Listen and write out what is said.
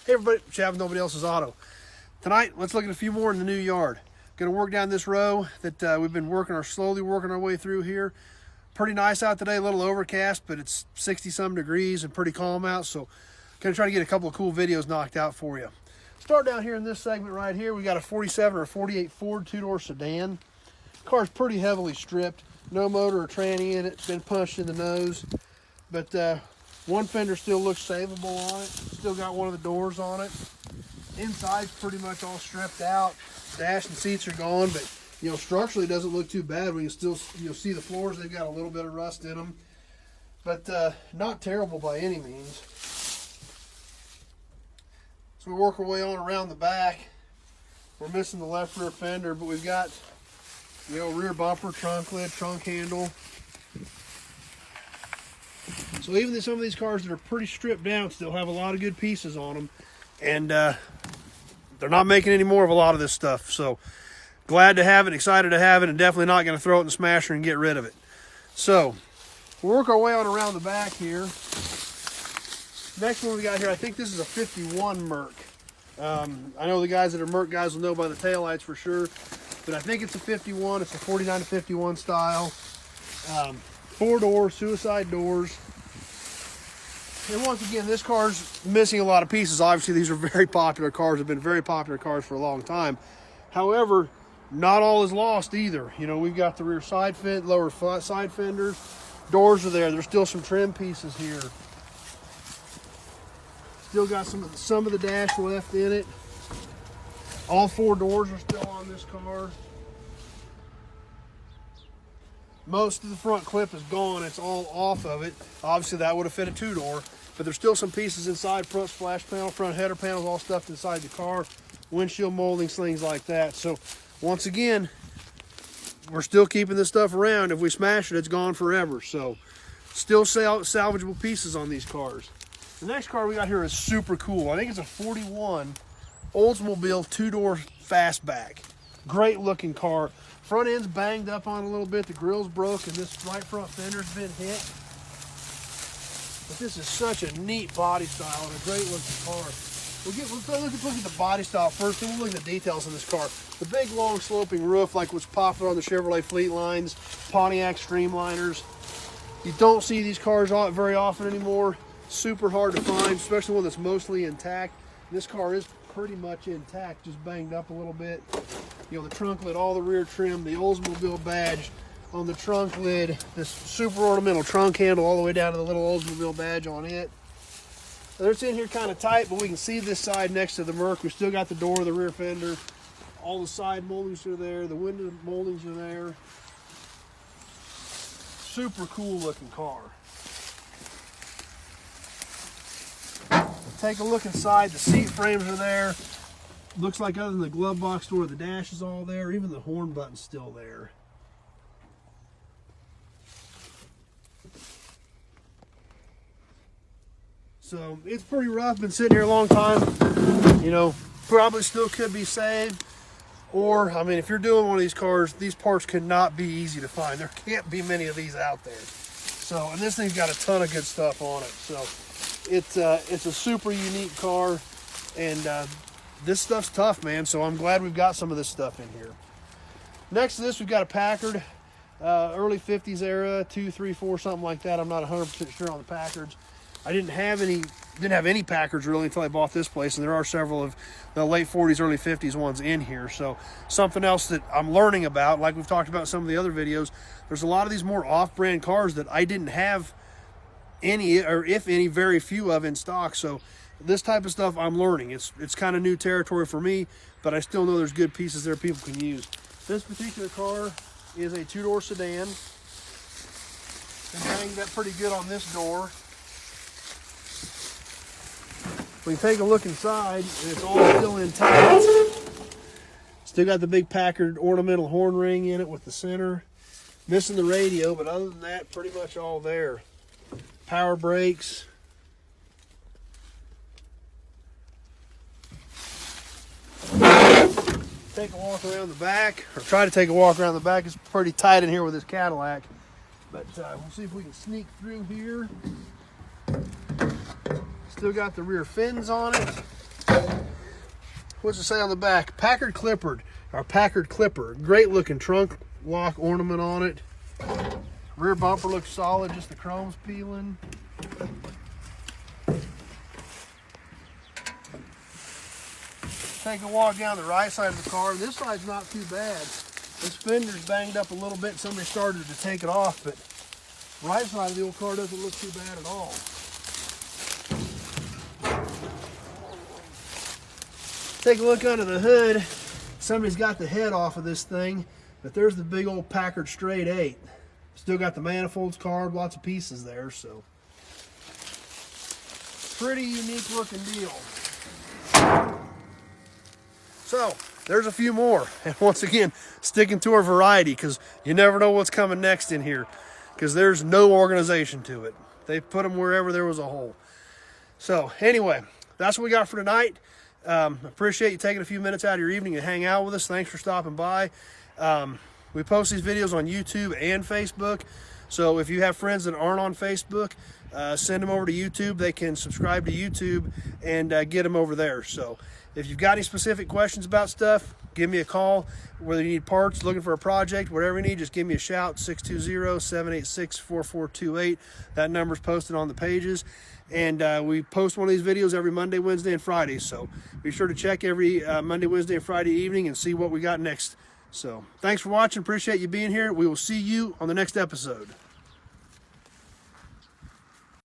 Hey everybody, Chav, Nobody Else's Auto. Tonight, let's look at a few more in the new yard. Going to work down this row that we've been slowly working our way through here. Pretty nice out today, a little overcast, but it's 60-some degrees and pretty calm out, so going to try to get a couple of cool videos knocked out for you. Start down here in this segment right here. We got a 47 or 48 Ford two-door sedan. Car's pretty heavily stripped. No motor or tranny in it. It's been punched in the nose, but one fender still looks savable on it. Still got one of the doors on it. Inside's pretty much all stripped out. Dash and seats are gone, but structurally it doesn't look too bad. We can still see the floors. They've got a little bit of rust in them, but not terrible by any means. So we work our way on around the back. We're missing the left rear fender, but we've got rear bumper, trunk lid, trunk handle. So even some of these cars that are pretty stripped down still have a lot of good pieces on them, and they're not making any more of a lot of this stuff. So glad to have it, excited to have it, and definitely not going to throw it in the smasher and get rid of it. So we'll work our way on around the back here. Next one we got here, I think this is a 51 Merc. I know the guys that are Merc guys will know by the taillights for sure, but I think it's a 51. It's a 49 to 51 style. 4-door, suicide doors. And once again, this car's missing a lot of pieces. Obviously, these are very popular cars, have been very popular cars for a long time. However, not all is lost either. We've got the rear side lower side fenders. Doors are there. There's still some trim pieces here. Still got some of the dash left in it. All 4 doors are still on this car. Most of the front clip is gone. It's all off of it. Obviously, that would have fit a 2-door, but there's still some pieces inside. Front splash panel, front header panels, all stuffed inside the car. Windshield moldings, things like that. So, once again, we're still keeping this stuff around. If we smash it, it's gone forever. So, still salvageable pieces on these cars. The next car we got here is super cool. I think it's a 41 Oldsmobile 2-door Fastback. Great looking car. Front end's banged up on a little bit. The grill's broke and this right front fender's been hit. But this is such a neat body style and a great looking car. Let's look at the body style first, then we'll look at the details in this car. The big long sloping roof like what's popular on the Chevrolet Fleet lines, Pontiac Streamliners. You don't see these cars very often anymore. Super hard to find, especially one that's mostly intact. This car is pretty much intact, just banged up a little bit. The trunk lid, all the rear trim, the Oldsmobile badge on the trunk lid, this super ornamental trunk handle all the way down to the little Oldsmobile badge on it. It's in here kind of tight, but we can see this side next to the Merc. We still got the door, the rear fender, all the side moldings are there, the window moldings are there. Super cool looking car. Take a look inside. The seat frames are there. Looks like other than the glove box door, the dash is all there. Even the horn button's still there. So it's pretty rough. Been sitting here a long time. Probably still could be saved. Or, if you're doing one of these cars, these parts could not be easy to find. There can't be many of these out there. So, and this thing's got a ton of good stuff on it. So it's a super unique car, and this stuff's tough, man. So I'm glad we've got some of this stuff in here. Next to this, we've got a Packard, early 50s era, 2, 3, 4, something like that. I'm not 100% sure on the Packards. I didn't have any Packards really until I bought this place, and there are several of the late 40s, early 50s ones in here. So something else that I'm learning about, like we've talked about in some of the other videos, there's a lot of these more off-brand cars that I didn't have any, or if any, very few of in stock. So this type of stuff I'm learning. It's kind of new territory for me, but I still know there's good pieces there people can use. This particular car is a 2-door sedan. Been banged up pretty good on this door. We can take a look inside, and it's all still intact. Still got the big Packard ornamental horn ring in it with the center. Missing the radio, but other than that, pretty much all there. Power brakes. Take a walk around the back, or try to take a walk around the back. It's pretty tight in here with this Cadillac. But we'll see if we can sneak through here. Still got the rear fins on it. What's it say on the back? Packard Clipper, or Packard Clipper. Great looking trunk lock ornament on it. Rear bumper looks solid, just the chrome's peeling. Take a walk down the right side of the car. This side's not too bad. This fender's banged up a little bit. Somebody started to take it off, but right side of the old car doesn't look too bad at all. Take a look under the hood. Somebody's got the head off of this thing, but there's the big old Packard straight 8. Still got the manifolds carved, lots of pieces there, so pretty unique looking deal. So there's a few more, and once again, sticking to our variety, because you never know what's coming next in here, because there's no organization to it. They put them wherever there was a hole. So anyway, that's what we got for tonight. Appreciate you taking a few minutes out of your evening to hang out with us. Thanks for stopping by. We post these videos on YouTube and Facebook, so if you have friends that aren't on Facebook, send them over to YouTube. They can subscribe to YouTube and get them over there. So if you've got any specific questions about stuff, give me a call. Whether you need parts, looking for a project, whatever you need, just give me a shout, 620-786-4428. That number's posted on the pages. And we post one of these videos every Monday, Wednesday, and Friday. So be sure to check every Monday, Wednesday, and Friday evening and see what we got next. So thanks for watching. Appreciate you being here. We will see you on the next episode.